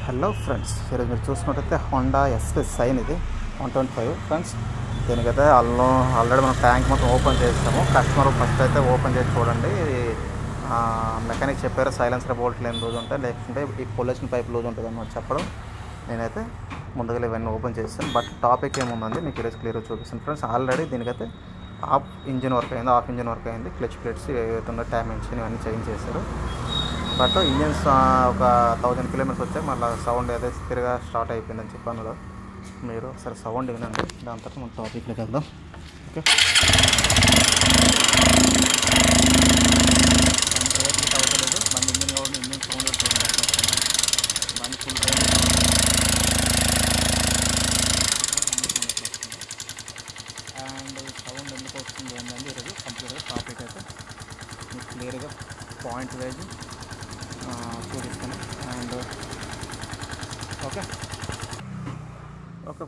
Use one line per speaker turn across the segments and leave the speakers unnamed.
Hello friends, ఈరోజు మీరు చూసుకున్నట్టయితే హోండా ఎస్పీ సైన్ ఇది 125 ఫ్రెండ్స్. దీనికైతే ఆల్రెడీ మనం ట్యాంక్ మొత్తం ఓపెన్ చేస్తాము. కస్టమర్ ఫస్ట్ అయితే ఓపెన్ చేసి చూడండి. ఇది మెకానిక్ చెప్పారు సైలెన్సర్ బోల్ట్ లేని లూజ్ ఉంటాయి, లేకుంటే ఈ పొల్యూషన్ పైప్ లూజ్ ఉంటుంది అన్నమాట చెప్పడం. నేనైతే ముందుగా ఇవన్నీ ఓపెన్ చేస్తాను. బట్ టాపిక్ ఏముందండి మీకు ఈరోజు క్లియర్గా చూపిస్తాను ఫ్రెండ్స్. ఆల్రెడీ దీనికైతే హాఫ్ ఇంజిన్ వర్క్ అయింది, క్లచ్ ప్లేట్స్ ఏవైతే ట్యామ్ ఇంజిన్ ఇవన్నీ చేంజ్ చేశారు. బట్ ఇంజిన్స్ ఒక 1000 కిలోమీటర్స్ వచ్చాయి, మళ్ళీ సౌండ్ ఏదో స్థిరంగా స్టార్ట్ అయిపోయిందని చెప్పాను. మీరు ఒకసారి సౌండ్ వినండి, దాని తర్వాత మనం టాపిక్లోకి వెళ్దాం. ఓకే, అవ్వలేదు మన ఇంజిన్ కాబట్టి ఇంజిన్ సౌండ్ బండి ఫుల్ అండ్ సౌండ్ ఎందుకు వస్తుంది ఏంటంటే ఈరోజు కంప్లీట్గా టాపిక్ అయితే మీకు క్లియర్గా పాయింట్ వైజ్ చూపిస్తాను. అండ్ ఓకే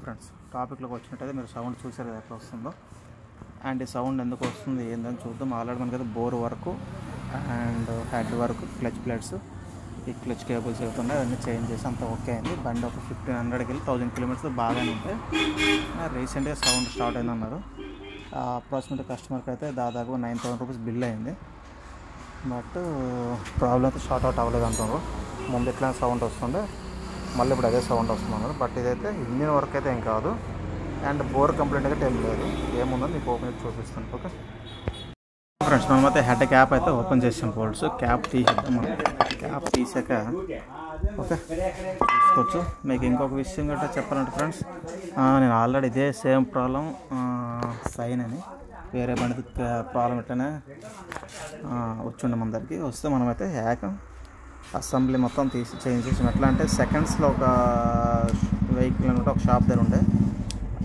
ఫ్రెండ్స్, టాపిక్లోకి వచ్చినట్టయితే మీరు సౌండ్ చూసారు కదా ఎట్లా వస్తుందో. అండ్ ఈ సౌండ్ ఎందుకు వస్తుంది ఏందని చూద్దాం. ఆల్రెడీ మనకైతే బోర్ వరకు అండ్ హెడ్ వరకు క్లచ్ ప్లేట్స్, ఈ క్లచ్ కేబుల్స్ అవుతుండే అవన్నీ చేంజ్ చేసి అంతా ఓకే అయింది. బండి ఒక 1500 వెళ్ళి 1000 కిలోమీటర్స్ బాగానే ఉంటాయి. రీసెంట్గా సౌండ్ స్టార్ట్ అయిందన్నారు. అప్రాక్సిమేట్ కస్టమర్కి అయితే దాదాపు 9000 రూపీస్ బిల్ అయింది. బట్ ప్రాబ్లం అయితే షార్ట్ అవుట్ అవ్వలేదు అంటున్నారు. ముందు ఎట్లా సౌండ్ వస్తుండే మళ్ళీ ఇప్పుడు అదే సౌండ్ వస్తున్నారు. బట్ ఇదైతే ఇంజిన్ వర్క్ అయితే ఏం కాదు, అండ్ బోర్ కంప్లైంట్ అయితే ఏం లేదు. ఏముందో మీకు ఓపెన్ చేసి చూపిస్తాను. ఓకే ఫ్రెండ్స్, మనమైతే హెడ్ క్యాప్ అయితే ఓపెన్ చేసాం. బోల్ట్స్ క్యాప్ తీసేద్దాం. మనం క్యాప్ తీసాక ఓకే చూసుకోవచ్చు. మీకు ఇంకొక విషయం గట్రా చెప్పాలంటే ఫ్రెండ్స్, నేను ఆల్రెడీ ఇదే సేమ్ ప్రాబ్లం సైన్ అని వేరే బండి ప్రాబ్లం ఇట్లనే వచ్చిండే మన దగ్గరికి వస్తే మనమైతే ఏకం అసెంబ్లీ మొత్తం తీసి చేంజ్ చేసాం. ఎట్లా అంటే సెకండ్స్లో ఒక వెహికల్ అనమాట ఒక షాప్ దగ్గర ఉండే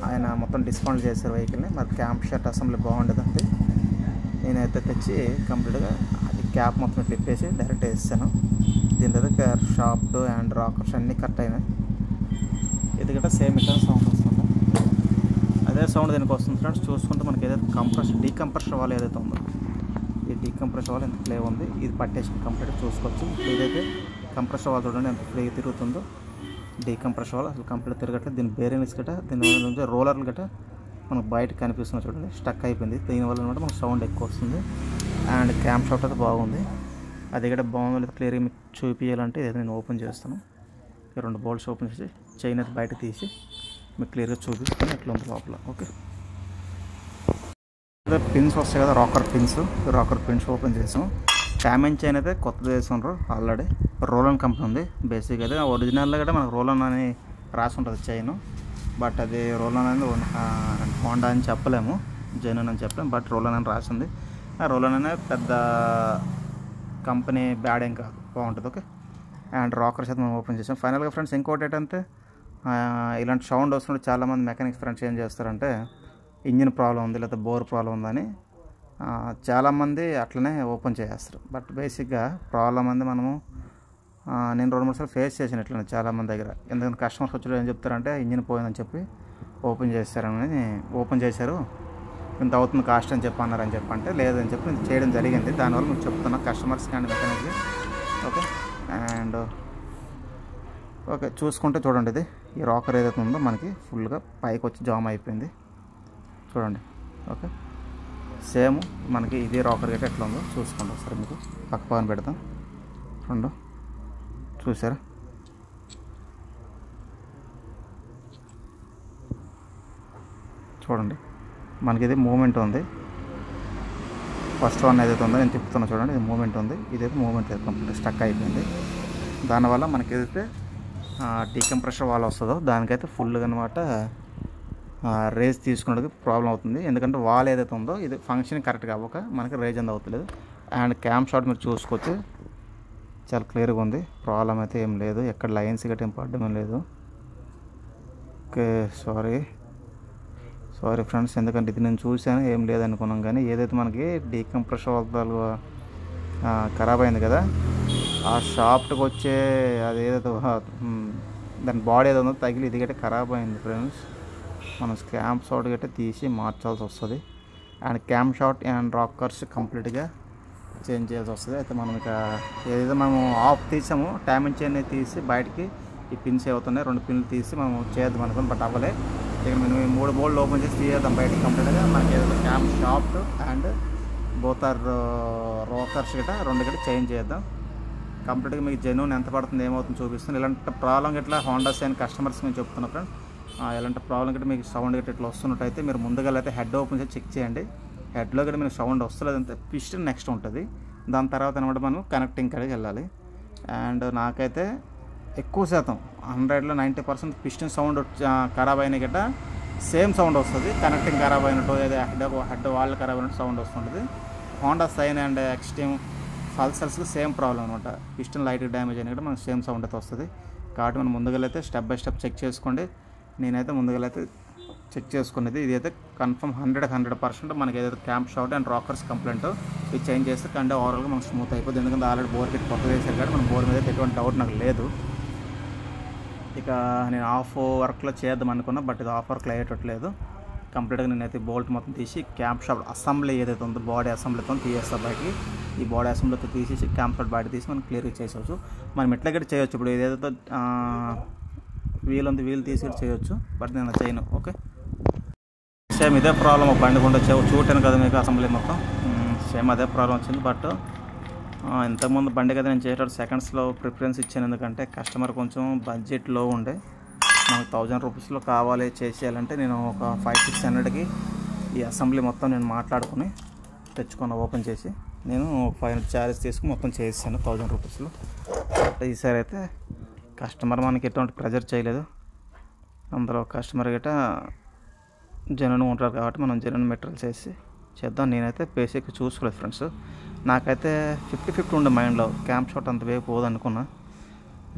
ఆయన మొత్తం డిస్కౌంట్ చేశారు వెహికల్ని. మరి క్యాంప్ షర్ట్ అసెంబ్లీ బాగుండేదండి. నేనైతే తెచ్చి కంప్లీట్గా అది క్యాప్ మొత్తం తిప్పేసి డైరెక్ట్ వేసాను. దీని దగ్గర షాఫ్ట్ అండ్ రాకర్స్ అన్నీ కట్ అయినాయి. ఇది గట్రా సేమ్ ఇక్కడ సౌండ్ వస్తుంది, అదే సౌండ్ దీనికి వస్తుంది ఫ్రెండ్స్. చూసుకుంటే మనకి ఏదైతే డీకంప్రెషర్ వాల్ ఏదైతే ఉందో ఈ డీకంప్రెషర్ వాల్ ఎంత ప్లే ఉంది, ఇది పట్టేసి కంప్లీట్గా చూసుకోవచ్చు. ఏదైతే కంప్రెషర్ వాల్ చూడండి ఎంత ఫ్రీ తిరుగుతుందో. డీకంప్రెషర్ వాల్ అసలు కంప్లీట్ తిరగట్లేదు. దీని బేరింగ్స్ గట్రా దీనివల్ల నుంచి రోలర్లు గట్రా మనకు బయట కనిపిస్తుంది చూడండి, స్టక్ అయిపోయింది. దీనివల్ల అనమాట మనకు సౌండ్ ఎక్కువ వస్తుంది. అండ్ క్యామ్ షాట్ అయితే బాగుంది, అది కూడా బాగుంది. క్లియర్గా మీకు చూపించాలంటే ఇది నేను ఓపెన్ చేస్తాను. 2 బోల్ట్స్ ఓపెన్ చేసి చైన్ అయితే బయట తీసి మీకు క్లియర్గా చూపిస్తాను ఎట్లా ఉంది లోపల. ఓకే, పిన్స్ వస్తాయి కదా రాకర్ పిన్స్ ఓపెన్ చేసాం. డ్యామేజ్ చైన్ అయితే కొత్తది వేసుకుంటారు ఆల్రెడీ. రోలన్ కంపెనీ ఉంది బేసిక్. అయితే ఒరిజినల్లో కూడా మనకు రోలన్ అని రాసి ఉంటుంది చైన్. బట్ అది రోలన్ అనేది హోండా అని చెప్పలేము, జెన్యూన్ అని చెప్పలేము. బట్ రోలన్ అని రాసింది. ఆ రోలన్ అనేది పెద్ద కంపెనీ బ్యాడ్ ఏం కాదు, బాగుంటుంది. ఓకే, అండ్ రాకర్స్ అయితే మనం ఓపెన్ చేసాం. ఫైనల్గా ఫ్రెండ్స్ ఇంకోటి ఏంటంటే ఇలాంటి సౌండ్ వస్తుంటే చాలామంది మెకానిక్స్ ఫ్రెండ్స్ ఏం చేస్తారంటే ఇంజిన్ ప్రాబ్లం ఉంది లేదా బోర్ ప్రాబ్లం ఉందని చాలామంది అట్లనే ఓపెన్ చేస్తారు. బట్ బేసిక్గా ప్రాబ్లం అంది మనము నేను 2-3 సార్లు ఫేస్ చేసాను ఇట్లా చాలామంది దగ్గర. ఎందుకంటే కస్టమర్స్ వచ్చి ఏం చెప్తారంటే ఇంజిన్ పోయిందని చెప్పి ఓపెన్ చేశారు, ఇంత అవుతుంది కాస్ట్ అని చెప్పన్నారని చెప్పంటే లేదని చెప్పి నేను చేయడం జరిగింది. దానివల్ల మీకు చెప్తున్నా కస్టమర్స్కి అండ్ మెకానిక్కి. ఓకే, అండ్ ఓకే చూసుకుంటే చూడండి, ఇది ఈ రాకర్ ఏదైతే ఉందో మనకి ఫుల్గా పైకి వచ్చి జామ్ అయిపోయింది చూడండి. ఓకే, సేమ్ మనకి ఇదే రాకర్ గట్రా ఎట్లా ఉందో చూసుకోండి ఒకసారి. మీకు పక్కన పెడతాం చూడండి, చూసారా చూడండి మనకి ఇది మూమెంట్ ఉంది. ఫస్ట్ వన్ ఏదైతే ఉందో నేను తిప్పుతున్నా చూడండి, ఇది మూమెంట్ ఉంది. ఇదైతే మూమెంట్ అయితే కంప్లీట్ స్టక్ అయిపోయింది. దానివల్ల మనకి ఏదైతే డీకంప్రెషర్ వాల్ వస్తుందో దానికైతే ఫుల్గా అనమాట రేజ్ తీసుకునేందుకు ప్రాబ్లం అవుతుంది. ఎందుకంటే వాల్ ఏదైతే ఉందో ఇది ఫంక్షన్ కరెక్ట్గా అవ్వక మనకి రేజ్ అనేది అవుతలేదు. అండ్ క్యామ్ షాట్ మీరు చూసుకోవచ్చు చాలా క్లియర్గా ఉంది, ప్రాబ్లం అయితే ఏం లేదు, ఎక్కడ లైన్స్ గట్రా ఏం పడడం లేదు. ఓకే, సారీ ఫ్రెండ్స్, ఎందుకంటే ఇది నేను చూశాను ఏం లేదనుకున్నాం. కానీ ఏదైతే మనకి డీకంప్రెషర్ వాల్ ఖరాబ్ అయింది కదా, ఆ షాఫ్ట్కి వచ్చే అది ఏదైతే దాని బాడీ ఏదో ఉందో తగిలి ఇది గట్రా ఖరాబ్ అయింది ఫ్రెండ్స్. మనం క్యామ్ షాట్ గట్రా తీసి మార్చాల్సి వస్తుంది. And cam shot and rockers కంప్లీట్గా చేంజ్ చేయాల్సి వస్తుంది. అయితే మనం ఇక ఏదైతే మనం ఆఫ్ తీసామో డ్యామేజ్ చైన్ తీసి బయటికి ఈ పిన్స్ అవుతున్నాయి, 2 పిన్లు తీసి మనం చేద్దాం అనుకుని, బట్ అవ్వలే. ఇక మనం 3 బోల్డ్లు ఓపెన్ చేసి తీయేద్దాం బయటకి కంప్లీట్గా. మనకి ఏదైతే camshaft and both are rockers గట్రా 2 గట్రా చేంజ్ చేద్దాం కంప్లీట్గా. మీకు జెన్యూన్ ఎంత పడుతుంది ఏమవుతుంది చూపిస్తుంది. ఇలాంటి ప్రాబ్లం ఇట్లా హోండా సైన్ కస్టమర్స్ నేను చెప్తున్నా ఫ్రెండ్, ఇలాంటి ప్రాబ్లం గట్రా మీకు సౌండ్ గట్రా ఇట్లా వస్తున్నట్టయితే మీరు ముందుగా అయితే హెడ్ ఓపెన్ చేసి చెక్ చేయండి. హెడ్లో కూడా మీకు సౌండ్ వస్తలేదంటే పిస్టన్ నెక్స్ట్ ఉంటుంది, దాని తర్వాత అనమాట మనం కనెక్టింగ్ కాడికి వెళ్ళాలి. అండ్ నాకైతే ఎక్కువ శాతం 100లో 90% పిస్టన్ సౌండ్ ఖరాబ్ అయిన గట్రా సేమ్ సౌండ్ వస్తుంది. కనెక్టింగ్ ఖరాబ్ అయినట్టు, ఏదో హెడ్ వాళ్ళు ఖరాబ్ అయినట్టు సౌండ్ వస్తుంటుంది. హోండా సైన్ అండ్ ఎక్స్ట్రీమ్ పల్సర్స్కి సేమ్ ప్రాబ్లం అనమాట. పిస్టన్ లైట్ డ్యామేజ్ అయినా కూడా మనకు సేమ్ సౌండ్ అయితే వస్తుంది. కాబట్టి మనం ముందుగా అయితే స్టెప్ బై స్టెప్ చెక్ చేసుకోండి. నేనైతే ముందుగా అయితే చెక్ చేసుకునేది ఇదైతే కన్ఫర్మ్ 100% మనకి ఏదైతే camp shot and rockers complaint ఇది చేంజ్ చేస్తే కంటే ఓవరాల్గా మనకు స్మూత్ అయిపోతుంది. ఎందుకంటే ఆల్రెడీ బోర్ కిట్ కొత్త వేసారు కాబట్టి మన బోర్ మీద ఎటువంటి డౌట్ నాకు లేదు. ఇక నేను హాఫ్ వర్క్లో చేద్దాం అనుకున్నా, బట్ ఇది హాఫ్ వర్క్లో అయ్యేటట్లేదు. కంప్లీట్గా నేనైతే బోల్ట్ మొత్తం తీసి క్యాంప్ షాట్ అసెంబ్లీ ఏదైతే ఉందో బాడీ అసెంబ్లీతో తీసేస్తా బయటికి. ఈ బాడీ అసెంబ్లీతో తీసేసి క్యాంప్ షాట్ బాడీ తీసి మనం క్లియర్గా చేసేవచ్చు. మనం ఎట్లా కూడా చేయొచ్చు. ఇప్పుడు ఏదైతే వీల్ ఉంది, వీల్ తీసి చేయొచ్చు, బట్ నేను చేయను. ఓకే, సేమ్ ఇదే ప్రాబ్లం బండి గుండా చూటాను కదా మీకు అసెంబ్లీ మొత్తం సేమ్ అదే ప్రాబ్లం వచ్చింది. బట్ ఇంతకుముందు బండి కదా నేను చేసేటప్పుడు సెకండ్స్లో ప్రిఫరెన్స్ ఇచ్చాను, ఎందుకంటే కస్టమర్ కొంచెం బడ్జెట్ లో ఉండే, నాకు 1000 రూపీస్లో కావాలి చేసేయాలంటే నేను ఒక 500-600కి ఈ అసెంబ్లీ మొత్తం నేను మాట్లాడుకుని తెచ్చుకున్న ఓపెన్ చేసి నేను 500 ఛార్జెస్ తీసుకుని మొత్తం చేసాను 1000 రూపీస్లో. ఈసారి అయితే కస్టమర్ మనకి ఎటువంటి ప్రెజర్ చేయలేదు, అందులో కస్టమర్ గట్రా జెన్యూన్ ఉంటారు కాబట్టి మనం జెన్యూన్ మెటీరియల్స్ వేసి చేద్దాం. నేనైతే బేసిక్గా చూసుకోలేదు ఫ్రెండ్స్, నాకైతే 50-50 ఉండే మైండ్లో క్యాంప్ షాట్ అంత వేపు పోదనుకున్నా.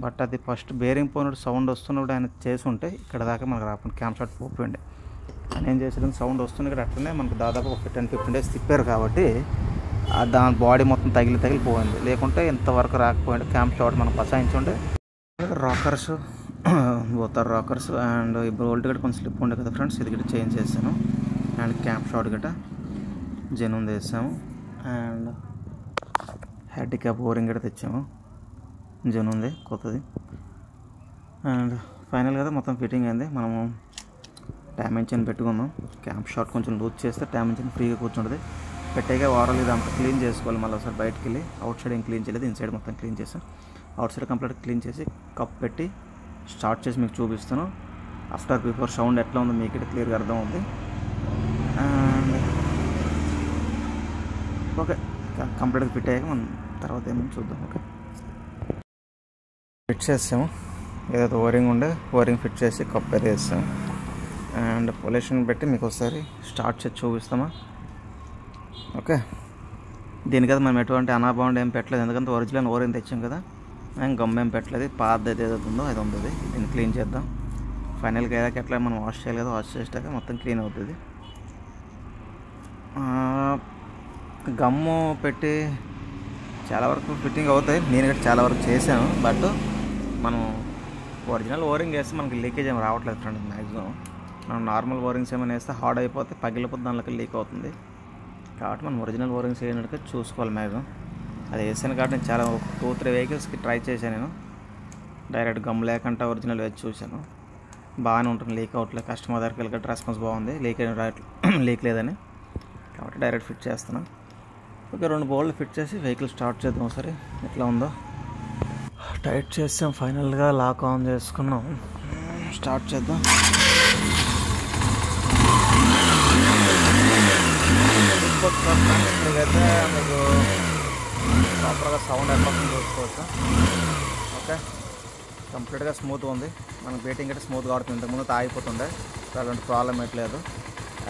బట్ అది ఫస్ట్ బేరింగ్ పోయినప్పుడు సౌండ్ వస్తున్నప్పుడు ఆయన చేసి ఉంటే ఇక్కడ దాకా మనకు రాకుండా క్యాంప్ షాట్ పోయింది. ఆయన ఏం చేసేది సౌండ్ వస్తుంది ఇక్కడ అట్లనే మనకు దాదాపు ఒక 10-15 డేస్ తిప్పారు కాబట్టి దాని బాడీ మొత్తం తగిలిపోయింది. లేకుంటే ఇంతవరకు రాకపోయింది క్యాంప్ షాట్ మనం పసాయించుంటే. రాకర్స్ పోతారు రాకర్స్ అండ్ ఈ బోల్ట్ గట్రా కొంచెం స్లిప్ ఉండే కదా ఫ్రెండ్స్, ఇది గట్రా చేంజ్ చేస్తాను. అండ్ క్యాంప్ షాట్ గట్రా జెన్యూన్ తెచ్చాము. అండ్ హెడ్ క్యాప్ ఓరింగ్ గట్రా తెచ్చాము, జెన్యూన్ది కొత్తది. అండ్ ఫైనల్ కదా మొత్తం ఫిట్టింగ్ అయింది. మనము డ్యామేజ్ చైన్ పెట్టుకున్నాం. క్యాంప్ షాట్ కొంచెం లూజ్ చేస్తే డ్యామేజ్ చైన్ ఫ్రీగా కూర్చుంటుంది. పెట్టాక ఓవరాల్ ఇది అంతా క్లీన్ చేసుకోవాలి. మళ్ళీ ఒకసారి బయటకు వెళ్ళి అవుట్ సైడ్ ఏం క్లీన్ చేయలేదు, ఇన్సైడ్ మొత్తం క్లీన్ చేస్తాం. అవుట్ సైడ్ కంప్లీట్ క్లీన్ చేసి కప్ పెట్టి స్టార్ట్ చేసి మీకు చూపిస్తాను. ఆఫ్టర్ బిఫోర్ సౌండ్ ఎట్లా ఉందో మీకు ఇక్కడ క్లియర్గా అర్థం ఉంది. అండ్ ఓకే, కంప్లీట్గా ఫిట్ అయ్యాక మనం తర్వాత ఏమో చూద్దాం. ఓకే, ఫిట్ చేస్తాము. ఏదైతే ఓరింగ్ ఉండే ఓరింగ్ ఫిట్ చేసి కప్ అయితే వేస్తాము. అండ్ పొల్యూషన్ పెట్టి మీకు ఒకసారి స్టార్ట్ చేసి చూపిస్తామా. ఓకే, దీనికైతే మనం ఎటువంటి అనాబౌండ్ ఏం పెట్టలేదు, ఎందుకంటే ఒరిజినల్ ఓరింగ్ తెచ్చాం కదా, మేము గమ్ ఏం పెట్టలేదు. పాత ఏదైతే ఉందో అది ఉంది, దీన్ని క్లీన్ చేద్దాం. ఫైనల్గా ఏదాకా ఎట్లా మనం వాష్ చేయాలి కదా, వాష్ చేసాక మొత్తం క్లీన్ అవుతుంది. గమ్ము పెట్టి చాలా వరకు ఫిట్టింగ్ అవుతాయి, నేను కూడా చాలా వరకు చేశాను. బట్ మనం ఒరిజినల్ ఓరింగ్ వేస్తే మనకి లీకేజ్ ఏమి రావట్లేదు ఫ్రెండ్. మ్యాక్సిమం మనం నార్మల్ ఓరింగ్స్ ఏమైనా వేస్తే హార్డ్ అయిపోతే పగిలిపోతే దానిలోకి లీక్ అవుతుంది. కాబట్టి మనం ఒరిజినల్ ఓరింగ్స్ వేయడానికి చూసుకోవాలి. మ్యాక్సిమం అది వేసాను కాబట్టి నేను చాలా 2-3 వెహికల్స్కి ట్రై చేశాను. నేను డైరెక్ట్ గమ్ లేకుండా ఒరిజినల్ వేసి చూశాను, బాగానే ఉంటుంది, లీక్ అవుట్లేదు. కస్టమర్ దగ్గరికి వెళ్ళి రెస్పాన్స్ బాగుంది, లీక్ లేదని, కాబట్టి డైరెక్ట్ ఫిట్ చేస్తున్నాను. ఓకే, 2 బోల్డ్లు ఫిట్ చేసి వెహికల్ స్టార్ట్ చేద్దాం. ఒకసారి ఎట్లా ఉందో టైట్ చేసాం. ఫైనల్గా లాక్ ఆన్ చేసుకున్నాం, స్టార్ట్ చేద్దాం. ఇప్పుడైతే మీకు ప్రాపర్గా సౌండ్ ఎట్లా చూసుకోవచ్చు. ఓకే, కంప్లీట్గా స్మూత్గా ఉంది. మన బేటింగ్ అయితే స్మూత్గా ఆడుతుంది. ఇంతకుముందు తాగిపోతుండే, అలాంటి ప్రాబ్లం ఎట్లేదు.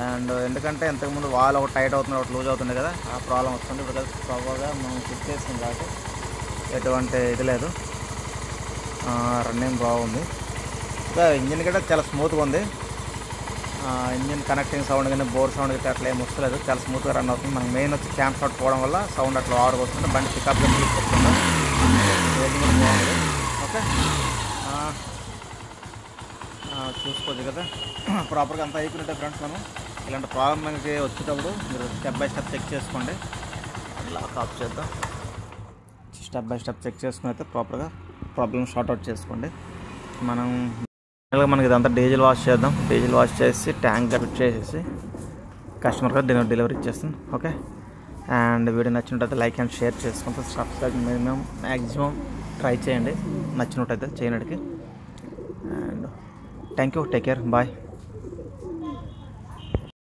అండ్ ఎందుకంటే ఇంతకుముందు వాల్ ఒకటి టైట్ అవుతుంది, ఒకటి లూజ్ అవుతుంది కదా, ఆ ప్రాబ్లం వస్తుంది. ఇప్పుడు ప్రాపర్గా మనం ఫిట్ చేస్తాం కాబట్టి ఎటువంటి ఇది లేదు, రన్నింగ్ బాగుంది. ఇంకా ఇంజిన్ కూడా చాలా స్మూత్గా ఉంది. ఇంజిన్ కనెక్టింగ్ సౌండ్ కానీ బోర్ సౌండ్ కానీ అట్లా ఏమి వస్తలేదు, చాలా స్మూత్గా రన్ అవుతుంది. మనకి మెయిన్ వచ్చి క్యాంప్ షాట్ పోవడం వల్ల సౌండ్ అట్లా ఆరుగా వస్తుంది. బండి పికప్ కానీ తీసుకొస్తుంది, బాగుంది. ఓకే, చూసుకోవచ్చు కదా ప్రాపర్గా అంతా అయిపోయినట్టే ఫ్రెండ్స్. మనం ఇలాంటి ప్రాబ్లం మనకి వచ్చేటప్పుడు మీరు స్టెప్ బై స్టెప్ చెక్ చేసుకోండి. లాక్ ఆఫ్ చేద్దాం. స్టెప్ బై స్టెప్ చెక్ చేసుకుని అయితే ప్రాపర్గా ప్రాబ్లమ్ సార్ట్ అవుట్ చేసుకోండి. మనం మనకి ఇదంతా డీజిల్ వాష్ చేద్దాం. డీజిల్ వాష్ చేసి ట్యాంక్ ఫిట్ చేసేసి కస్టమర్గా డెలివరీ ఇచ్చేస్తాం. ఓకే, అండ్ వీడియో నచ్చినట్టయితే లైక్ అండ్ షేర్ చేసుకుంటాం. సబ్స్క్రైబ్ మ్యాక్సిమం ట్రై చేయండి నచ్చినట్టయితే చేయడానికి. And thank you, take care, bye.